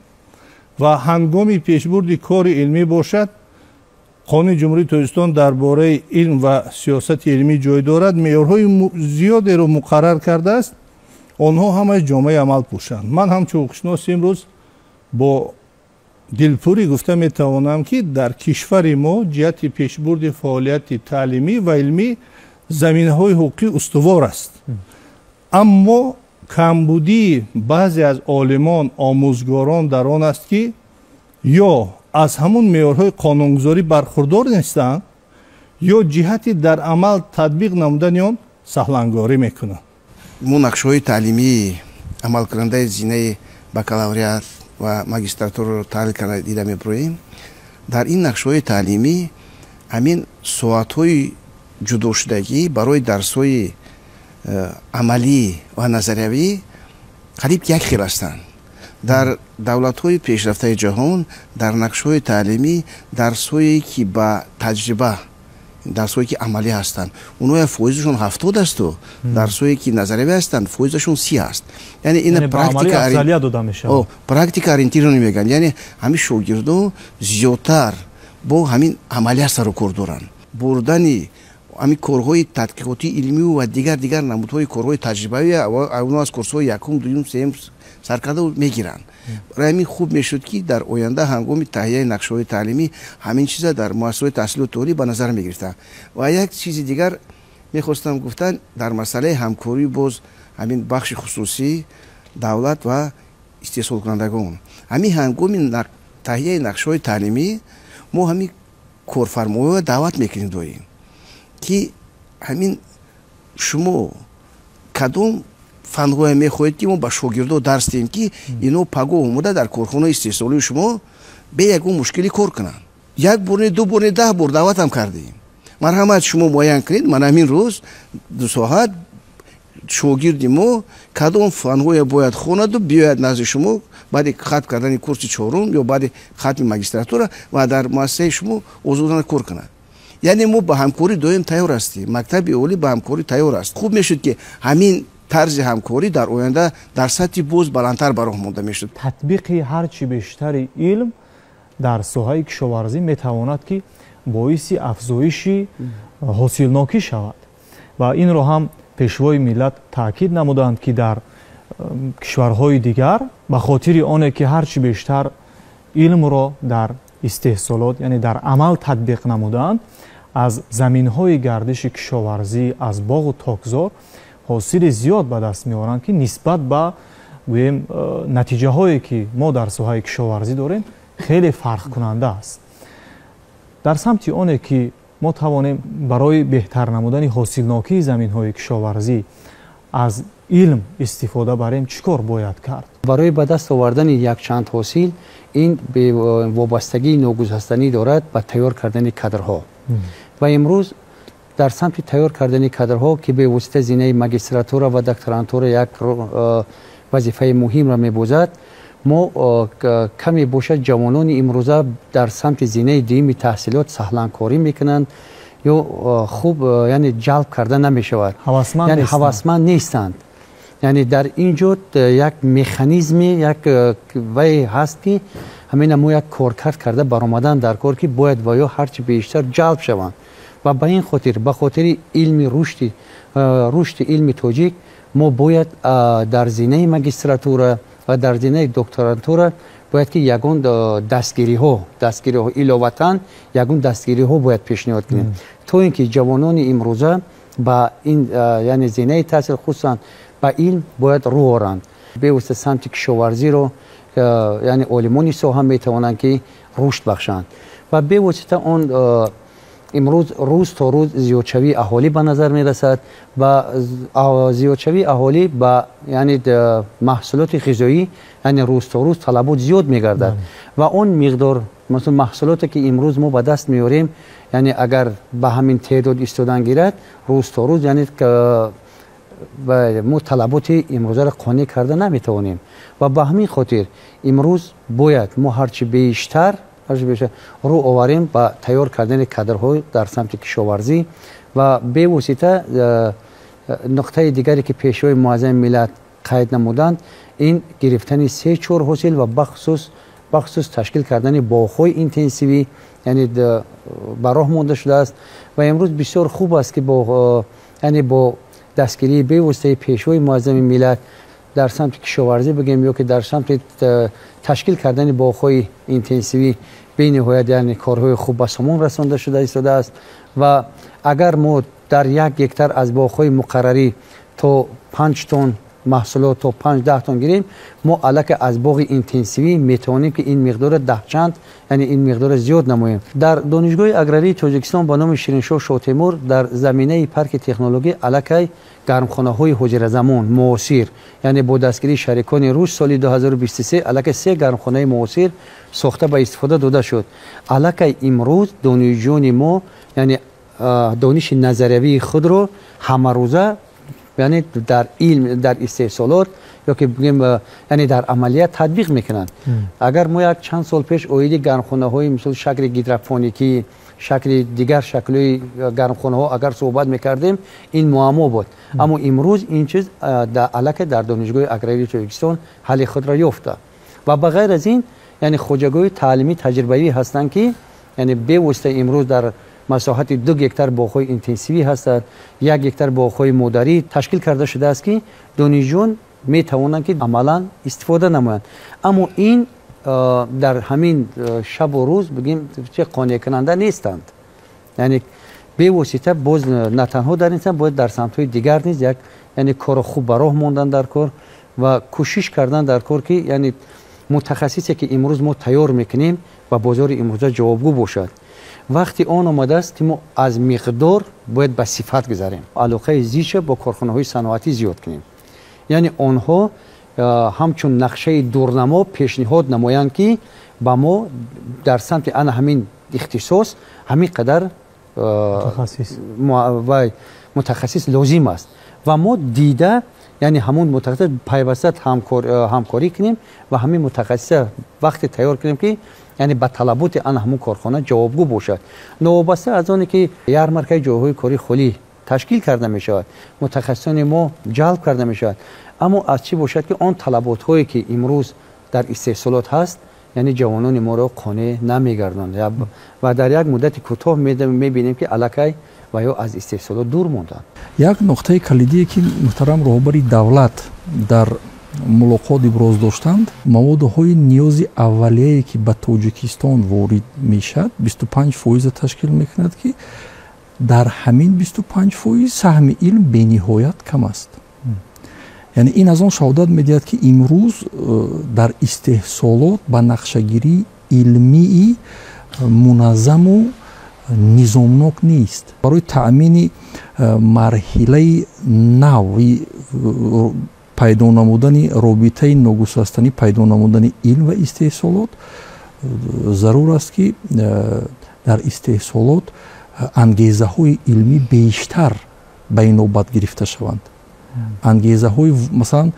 B: و هنگامی پیشبرد کار علمی باشد، قانون جمهوری تاجیکستان درباره علم و سیاست علمی جای دارد، معیارهای زیادی را مقرر کرده است، آنها همه جامعه عمل پوشند. من همچون حقوقشناس امروز با دلپوری گفته میتوانم که در کشور ما جهت پیشبرد فعالیت تعلیمی و علمی زمینه‌های حقوقی استوار است، اما کمبودی بعضی از عالمان آموزگاران در آن است که یا از همون معیارهای قانونگذاری برخوردار نیستند یا جهتی در عمل تطبیق نمودن آن سهلانگاری میکنند.
D: ما نقشه‌های تعلیمی عمل کننده زینه بکالوریات و ماجستراتور رو تحلیل کنه دیده میبرویم. در این نقشه‌های تعلیمی همین ساعت‌های جدا شدگی برای درس‌های عملی و نظریوی قریب یک خیل هستند. در دولت‌های پیشرفته جهان در نقشه‌های تعلیمی درس‌هایی که با تجربه، درس‌هایی که عملی هستند، اونها فویزشون 70 است و درس‌هایی که نظریه هستند فویزشون 30 است. یعنی این پرکتیک اورینتیرون میگن، یعنی همین شاگردان زیادتر با همین عملیات سر و کار دارن. بردن همین کارهای تحقیقاتی علمی و دیگر نمودهای کارهای تجربوی اونها از کورس‌های یکم، دوم، سوم سرکرده میگیرن. برای همین خوب میشد که در آینده هنگام تهیه نقشه‌های تعلیمی همین چیزا در مؤسسات تحصیل و تعلیم به نظر میگرفت. و یک چیز دیگر میخواستم گفتن در مسئله همکاری باز همین بخش خصوصی دولت و استحصال کنندگان، همین هنگام تهیه نقشه‌های تعلیمی ما همین کارفرمایان دعوت میکنیم داریم که همین شما کدوم فن‌های میخواهید که ما با شاگردان درس دهیم که اینو پگاه اومده در کارخانه استحصالی شما به یکون مشکلی کار کنن. یک بار، دو بار، 10 بار دعوت هم کردیم. مرحمت شما معین کنید، من همین روز 2 ساعت شاگرد ما کدام فن‌های باید خواند و بیاید نزد شما بعد ختم کردن کورس 4 یا بعد ختم ماجستراتور و در مؤسسه شما عضو کار کنند. یعنی ما با همکاری دویم تیار هستیم، مکتب عالی با همکاری تیار است. خوب میشد که همین طرز همکاری در آینده در سطح باز بلندتر براه مانده میشد.
A: تطبیق هرچی بیشتر علم در ساحه کشاورزی میتواند که باعث افزایش حاصلناکی شود و این را هم پیشوای ملت تاکید نمودند که در کشورهای دیگر به خاطر آنه که هرچی بیشتر علم را در استحصالات یعنی در عمل تطبیق نمودند، از زمینهای گردش کشاورزی از باغ و تاکزار حاصل زیاد به دست می‌آورند که نسبت به نتیجه هایی که ما در ساحه کشاورزی داریم خیلی فرق کننده است. در سمت آنه که ما توانیم برای بهتر نمودن حاصلناکی زمین‌های کشاورزی از علم استفاده بریم چیکار باید کرد؟
E: برای به دست آوردن یک چند حاصل این به وابستگی ناگسستنی دارد به تیار کردن کادرها و امروز در سمت تیار کردن کادرها که به واسطه زینه ماجستراتور و دکترانتور یک وظیفه مهم را می‌باشد، ما کمی باشد جوانان امروزه در سمت زینه دوم تحصیلات سهلانکاری میکنند یا خوب یعنی جلب کرده نمیشود، یعنی هوسمند نیستند. یعنی در اینجا یک مکانیزم یک وی هست که همین ما یک کارکرد کرده برآمدن در کار که باید و یا هرچی بیشتر جلب شوند و به این خاطر به خاطر علم رشد علم توجیک ما باید در زینه ماجستراتورا و در زینه دکتراتورا باید که یگان دستگیری ها علاوه یگان دستگیری ها باید پیشنهاد کنیم تا اینکه جوانان امروزه با این یعنی زینه تحصیل خصوصا با علم باید رو آورند به واسطه سمت کشاورزی رو یعنی علمان ساحه میتوانند که رشد بخشند و به واسطه اون امروز روز تا روز زیادشوی اهالی به نظر می رسد و زیادشوی اهالی با یعنی محصولات غذایی یعنی روز تا روز طلبات زیاد می گردد و اون مقدار مثلا محصولاتی که امروز ما به دست میاریم یعنی اگر به همین تعداد استودن گیرد روز تا روز یعنی ما طلبات امروز را قانع کرده نمیتوانیم و به همین خاطر امروز باید ما هرچی بیشتر رو آوریم با تیار کردن کادرهای در سمت کشاورزی و به واسطه نقطه دیگری که پیشوای معظم ملت قید نمودند این گرفتن 3-4 حاصل و بخصوص تشکیل کردن باغ‌های اینتنسیوی یعنی به راه مانده شده است و امروز بسیار خوب است که یعنی با دستگیری به واسطه پیشوای معظم ملت در سمت کشاورزی بگیم یا که در سمت تشکیل کردن باغ‌های اینتنسیوی به نهایت یعنی کارهای خوب به سامان رسانده شده است و اگر ما در 1 هکتار از باغ‌های مقرری تا 5 تن محصولات تا 5-10 تن گیریم ما الک از باغ اینتنسیوی میتوانیم که این مقدار 10 چند یعنی این مقدار زیاد نماییم. در دانشگاه اگراری تاجیکستان به نام شیرینشاه شاه تیمور در زمینه پارک تکنولوژی الک گرمخانه‌های حجره زمان معاصر یعنی با دستگیری شریکان روس سال 2023 الک 3 گرمخانه معاصر ساخته به استفاده داده شد. الک امروز دانشجویان ما یعنی دانش نظریوی خود رو همه روزه یعنی در علم در استحصالات یا که بگیم یعنی در عملیات تطبیق میکنند. اگر ما یک چند سال پیش اویدی گرمخانه های مثل شکل هیدروپونیکی شکل دیگر شکلی گرمخانه ها اگر صحبت میکردیم این معما بود اما امروز این چیز در الک در دانشگاه اگراری تاجیکستان حل خود را یافته و بغیر از این یعنی خوجگاه تعلیمی تجربوی هستند که یعنی به واسطه امروز در مساحت 2 هکتار باغ‌های اینتنسیوی هستند 1 هکتار باغ‌های مداری تشکیل کرده شده است که دانشجویان می توانند که عملا استفاده نمایند اما این در همین شب و روز بگیم چه قانع کننده نیستند یعنی به واسطه باز نه تنها در این باید در سمت‌های دیگر نیز یک یعنی کار خوب به راه ماندن در کار و کوشش کردن در کار که یعنی متخصصی که امروز ما تیار میکنیم و بازار امروز جوابگو باشد. وقتی آن آمده است که ما از مقدار باید به صفت گذاریم علاقه زیچه با کارخانه‌های صنعتی زیاد کنیم یعنی آنها همچون نقشه دورنما پیشنهاد نمایند که با ما در سمت همین اختصاص همین قدر متخصص لازم است و ما دیده یعنی همون متخصص پیوسته همکاری کنیم و همین متخصص وقت تیار کنیم که یعنی به طلبات همون کارخانه جوابگو باشد. نوابسته از آنی که یارمارکای جاهای کاری خالی تشکیل کرده می شود متخصصان ما جلب کرده می شود اما از چی باشد که آن طلبات هایی که امروز در استحصالات هست یعنی جوانان ما را قانع نمیگردند و در یک مدت کوتاه میبینیم که الکی و یا از استحصالات دور موندند.
C: یک نقطه کلیدی که محترم راهبری دولت در ملاقات ابراز داشتند موادهای نیاز اولیه‌ای که به تاجیکستان وارد میشد 25% تشکیل میکند که در همین 25% سهم علم به نهایت کم است. یعنی این از آن شهادت میدهد که امروز در استحصالات به نقشه‌گیری علمی منظم و نظامناک نیست. برای تأمین مرحله نوی پیدا نمودن رابطه ناگسستنی پیدا نمودن علم و استحصالات ضرور است که در استحصالات انگیزه های علمی بیشتر به نوبت گرفته شوند. انگیزه های مثلا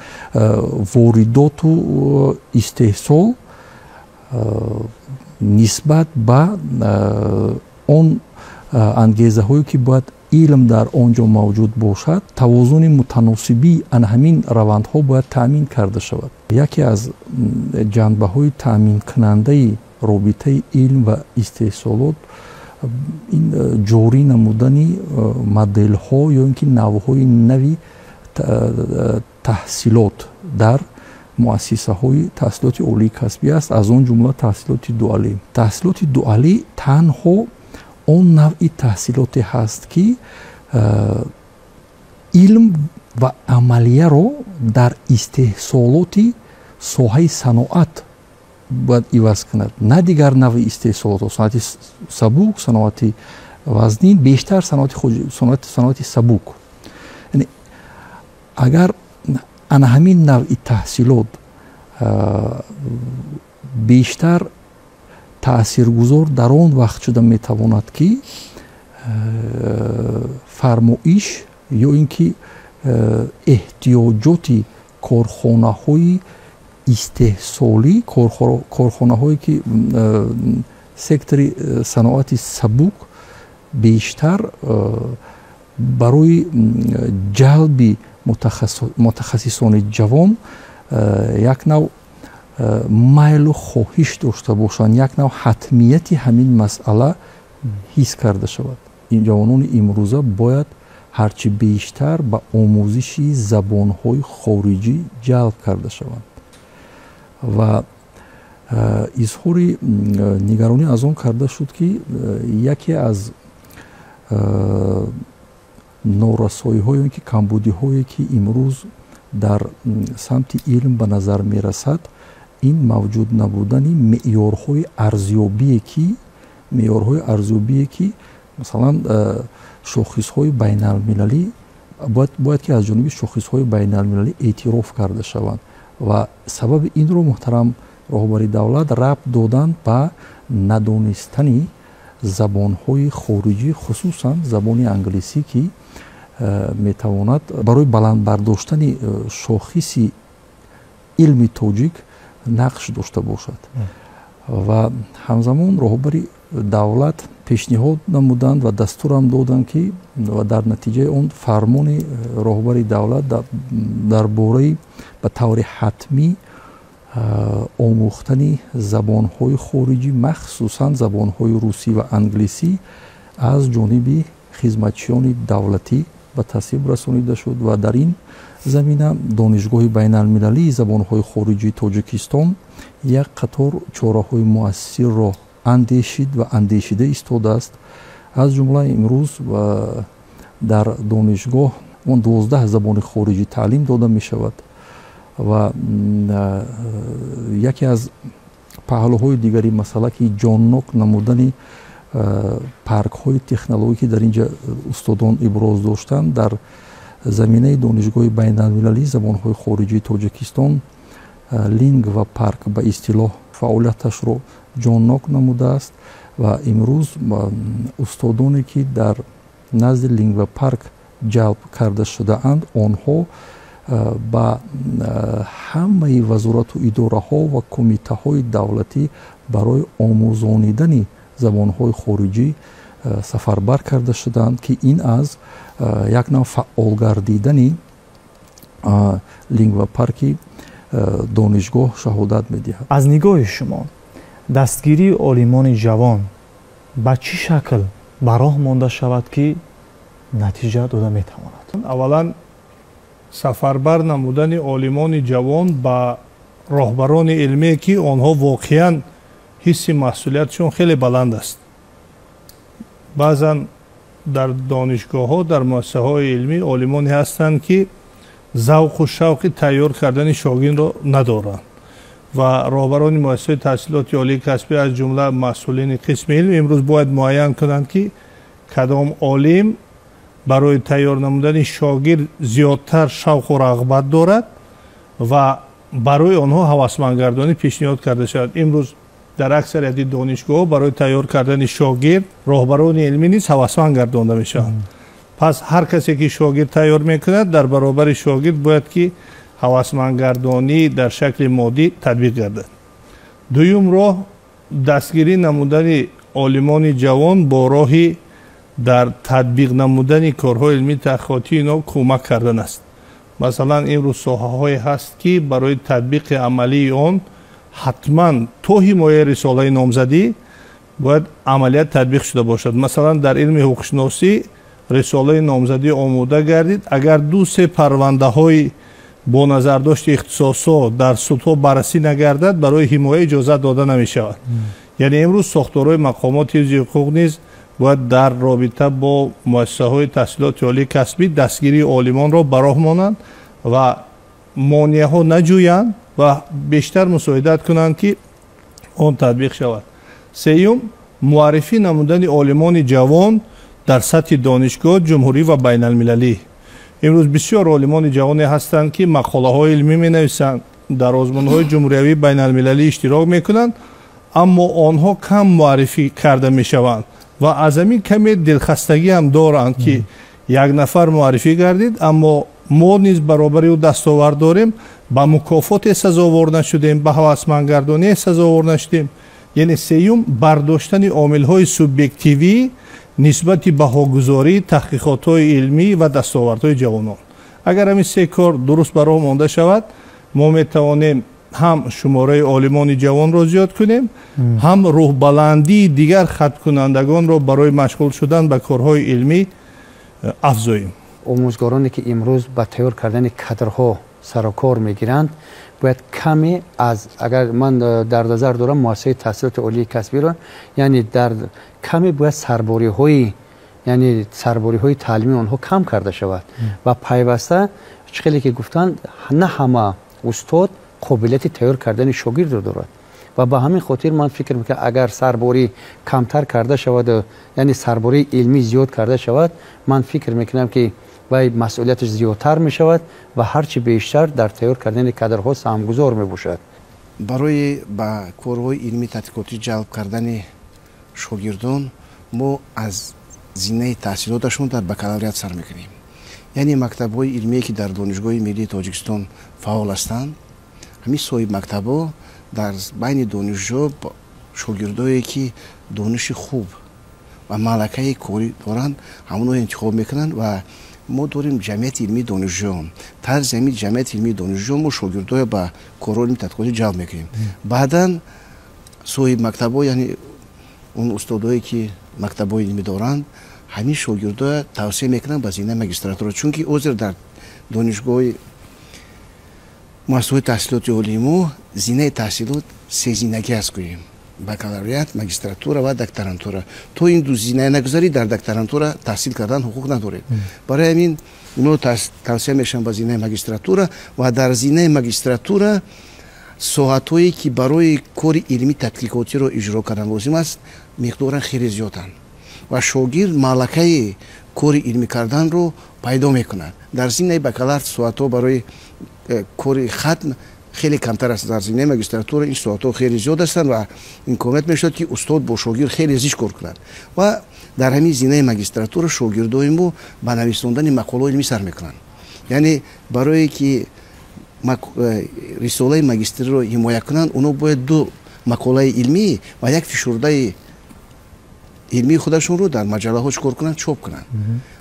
C: واردات و استحصال نسبت به اون انگیزه هایی که باید علم در آنجا موجود باشد توازن متناسبی ان همین روندها باید تأمین کرده شود. یکی از جنبه های تأمین کننده رابطه علم و استحصالات ин ҷорӣ намудани моделҳо ё ин ки навъҳои нави таҳсилот дар муассисаҳои таҳсилоти олии касбӣ аст, аз он ҷумла таҳсилоти дуалӣ. Таҳсилоти дуалӣ танҳо он навъи таҳсилоте ҳаст ки илм ва амалияро дар истеҳсолоти соҳаи саноат бояд иваз кунад, на дигар навъи истеҳсолот, саноати сабук, саноати вазнин, бештар саноати сабук. Яъне агар ана ҳамин навъи таҳсилот бештар таъсиргузор дар он вақт шуда метавонад ки фармоиш ё ин ки эҳтиёҷоти корхонаҳои истеҳсолӣ, корхонаҳое ки сектори саноати сабук бештар барои ҷалби мутахассисони ҷавон як нав майлу хоҳиш дошта бошанд, як нав ҳатмияти ҳамин масъала ҳис карда шавад. ин ҷавонони имрӯза бояд ҳарчи бештар ба омӯзиши забонҳои хориҷӣ ҷалб карда шаванд. ва изҳори нигаронӣ аз он карда шуд ки яке аз норасоиҳо ё ин ки камбудиҳое ки имрӯз дар самти илм ба назар мерасад, ин мавҷуд набудани меъёрҳои арзёбие ки масалан шохисҳои байналмилалӣ бояд ки аз ҷониби шохисҳои байналмилалӣ эътироф карда шаванд ва сабаби инро муҳтарам роҳбари давлат рабт доданд ба надонистани забонҳои хориҷӣ, хусусан забони англисӣ ки метавонад барои баланд бардоштани шохиси илми тоҷик нақш дошта бошад. ва ҳамзамон роҳбари давлат пешниҳод намуданд ва дастурам доданд ки ва дар натиҷаи он фармони роҳбари давлат дар бораи ба таври ҳатмӣ омӯхтани забонҳои хориҷӣ, махсусан забонҳои русӣ ва англисӣ аз ҷониби хизматчиёни давлатӣ ба тасвиб расонида шуд ва дар ин замина донишгоҳи байналмилалии забонҳои хориҷии Тоҷикистон як қатор чораҳои муассирро андешид ва андешида истодааст. аз ҷумла имрӯз дар донишгоҳ 12 забони хориҷӣ таълим дода мешавад ва яке аз паҳлӯҳои дигари масъала ки ҷоннок намудани паркҳои технологӣ ки дар инҷа устодон иброз доштанд, дар заминаи донишгоҳи байналмилалии забонҳои хориҷии Тоҷикистон лингва парк ба истилоҳ фаъолияташро ҷоннок намудааст ва имрӯз устодоне ки дар назди лингва парк ҷалб карда шудаанд, онҳо ба ҳамаи вазорату идораҳо ва кумитаҳои давлатӣ барои омӯзонидани забонҳои хориҷӣ сафарбар карда шуданд ки ин аз як нав фаъол гардидани лингва парки донишгоҳ шаҳодат медиҳад.
A: аз нигоҳи шумо дастгирии олимони ҷавон ба чӣ шакл ба роҳ монда шавад ки натиҷа дода метавонад?
B: аввалан сафарбар намудани олимони ҷавон ба роҳбарони илмие ки онҳо воқеан ҳисси масъулиятшон хеле баланд аст. баъзан дар донишгоҳҳо, дар муассисаҳои илмӣ олимоне ҳастанд ки завқу шавқи тайёр кардани шогирдро надоранд ва роҳбарони муассисаҳои таҳсилоти олии касбӣ аз ҷумла масъулини қисми илм имрӯз бояд муайян кунанд ки кадом олим барои тайёр намудани шогирд зиёдтар шавқу рағбат дорад ва барои онҳо ҳавасмандгардонӣ пешниҳод карда шавад. имрӯз дар аксарияти донишгоҳҳо барои тайёр кардани шогирд роҳбарони илмӣ низ ҳавасманд гардонда мешаванд. пас ҳар касе ки шогирд тайёр мекунад, дар баробари шогирд бояд ки ҳавасмандгардонӣ дар шакли моддӣ татбиқ гардад. дуюм роҳ дастгирӣ намудани олимони ҷавон бо роҳи дар татбиқ намудани корҳои илмӣ таҳқиқотӣ ино кӯмак кардан аст. масалан имрӯз соҳаҳое ҳаст ки барои татбиқи амалии он ҳатман то ҳимояи рисолаи номзадӣ باید عملیات تطبیق شده باشد. مثلا در علم حقوق شناسی رساله نامزدی آماده گردید، اگر 2-3 پرونده های با نظرداشت اختصاصا در سودها بررسی نگردد برای حمایت اجازت داده نمی شود. یعنی امروز ساختارهای مقامات حفظ حقوق نیز باید در رابطه با مؤسسه های تحصیلات عالی کسبی دستگیری عالمان را براه مانند و مانع ها نجویند و بیشتر مساعدت کنند که آن تطبیق شود. سیوم، معرفی نمودن عالمان جوان در سطح دانشگاه جمهوری و بین المللی. امروز بسیار عالمان جوانی هستند که مقاله های علمی می نویسند، در آزمون های جمهوری بین المللی اشتراک می کنند، اما آنها کم معرفی کرده می شوند و از همین کمی دلخستگی هم دارند که یک نفر معرفی گردید اما ما نیز برابری و دستاورد داریم، با مکافات سزاوار نشدیم، به هوسمندگردانی سزاوار نشدیم. یعنی سیوم، برداشتن عامل های سوبیکتیوی نسبت بهاگذاری تحقیقات های علمی و دستاوردهای جوانان. اگر همین 3 کار درست برای مانده شود، ما می توانیم هم شماره عالمان جوان را زیاد کنیم، هم روح بلندی دیگر خط کنندگان را برای مشغول شدن به کارهای علمی افزاییم.
E: آموزگارانی که امروز با تیار کردن کادرها سر و کار میگیرند باید کمی از، اگر من در نظر دارم مؤسسه تحصیلات عالی کسبی را، یعنی در کمی باید سرباری های تعلیمی آنها کم کرده شود و پیوسته چخیلی که گفتن نه همه استاد قابلیت تیار کردن شاگرد رو دارد و به همین خاطر من فکر میکنم اگر سرباری کمتر کرده شود، یعنی سرباری علمی زیاد کرده شود، من فکر میکنم که و مسئولیتش زیادتر می شود و هرچی بیشتر در تیار کردن کادرها سهمگذار می باشد.
D: برای با کارهای علمی تحقیقاتی جلب کردن شاگردان ما از زینه تحصیلاتشون در بکالوریات سر میکنیم. یعنی مکتب‌های علمی که در دانشگاه ملی تاجیکستان فعال هستند، همین صاحب مکتب‌ها در بین دانشجو شاگردایی که دانش خوب و ملکه کاری دارند همونو انتخاب میکنند و ما داریم جمعیت علمی دانشجو. طرز همین جمعیت علمی دانشجو ما شاگردای با کارهای علمی تحقیقاتی جلب میکنیم. بعداً صاحب مکتب‌ها، یعنی اون استادایی که مکتب‌های علمی دارند، همین شاگردای توصیه میکنن به زینه ماجستراتور، چون که عذر در دانشگاه مؤسسه تحصیلات عالی ما زینه تحصیلات 3 زینگی است که بکالوریات، ماجستراتور و دکترانتور. تو این 2 زینه نگذاری در دکترانتور تحصیل کردن حقوق ندارید. برای همین اونو توصیه میشن به زینه ماجستراتور و در زینه ماجستراتور ساعتایی که برای کار علمی تحقیقاتی رو اجرا کردن لازم است مقدارا خیلی زیادن و شاگرد ملکه کار علمی کردن رو پیدا میکنند. در زینه بکالوریات ساعت‌ها برای کار ختم خیلی کمتر است. در زمینه ماجستراتور این ساعت‌ها خیلی زیاد هستند و امکانات میشد که استاد با شاگرد خیلی زیش کار کنند و در همین زمینه ماجستراتور شاگردای ما با نویساندن مقاله علمی سر میکنند. یعنی برای که رساله ماجستری رو حمایت کنند، اونا باید 2 مقاله علمی و 1 فشرده علمی خودشون رو در مجله ها چکار کنند، چاپ کنند.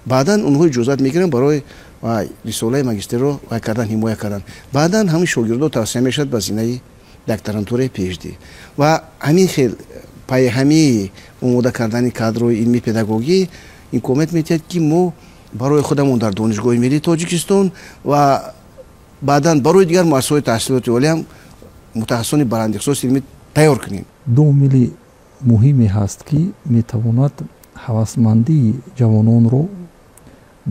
D: بعدا اونها اجازت میگیرن برای رساله ماجستری رو کردن، حمایت کردن. بعدا همین شاگردها توصیه میشد به زینه دکترانتور PhD و همین خیلی پای همین آماده کردن کادرهای علمی پداگوژی این کمک میتید که ما برای خودمون در دانشگاه ملی تاجیکستان و بعدا برای دیگر مؤسسات تحصیلات عالی هم متخصصان بلند اختصاص علمی تیار کنیم.
C: 2 ملی مهمی هست که میتواند هوسمندی جوانان رو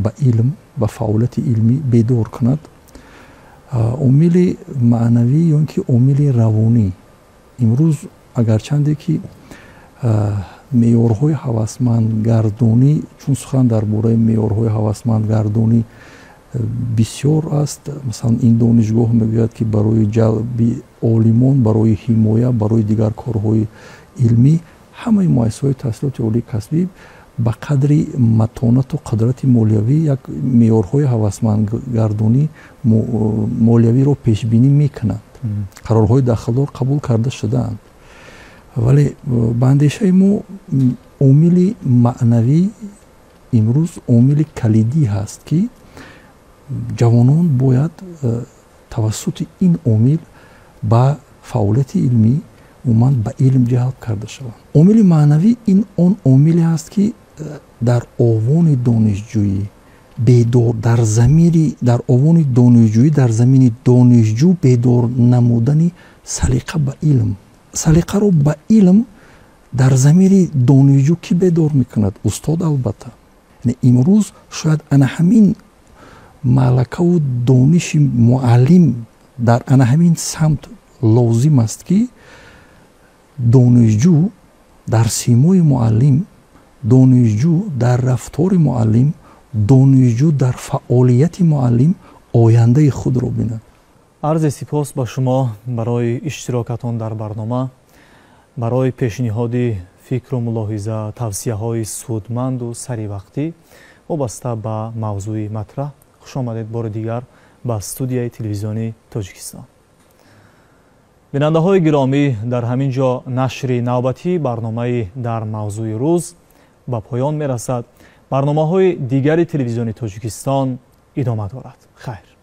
C: به علم و فعالیت علمی بیدار کند. عامل معنوی یا که عامل روانی. امروز اگرچنده که معیارهای هوسمندگردانی، چون سخن درباره معیارهای هوسمندگردانی بسیار است، مثلا این دانشگاه میگوید که برای جلب عالمان، برای حمایت، برای دیگر کارهای علمی همه مؤسسه‌های تحصیلات عالی کسبی به قدری متانت و قدرت مالیوی یک معیارهای هوسمندگردانی مالیوی رو پیش بینی میکنند. قرارهای داخلدار قبول کرده شدند، ولی به اندیشه ما عامل معنوی امروز عامل کلیدی هست که جوانان باید توسط این عامل با فعالیت علمی умуман ба илм ҷалб карда шаванд. омили маънавӣ ин он омиле аст ки дар овони донишҷӯӣ бедор дар овони донишҷӯӣ дар замини донишҷӯ бедор намудани салиқа ба илм. салиқаро ба илм дар замири донишҷӯ кӣ бедор мекунад? устод албатта. имрӯз шояд ана ҳамин малакаву дониши муаллим дар ана ҳамин самт лозим аст ки донишҷӯ дар симои муаллим, донишҷӯ дар рафтори муаллим, донишҷӯ дар фаъолияти муаллим ояндаи худро бинад.
A: арзи сипос ба шумо барои иштирокатон дар барнома, барои пешниҳоди фикру мулоҳиза, тавсияҳои судманду саривақтӣ вобаста ба мавзӯи матраҳ. хуш омадед бори дигар ба студияи телевизиони Тоҷикистон. бинандаҳои гиромӣ, дар ҳамин ҷо нашри навбатии барномаи дар мавзӯи рӯз ба поён мерасад. барномаҳои дигари телевизиони Тоҷикистон идома дорад. хайр.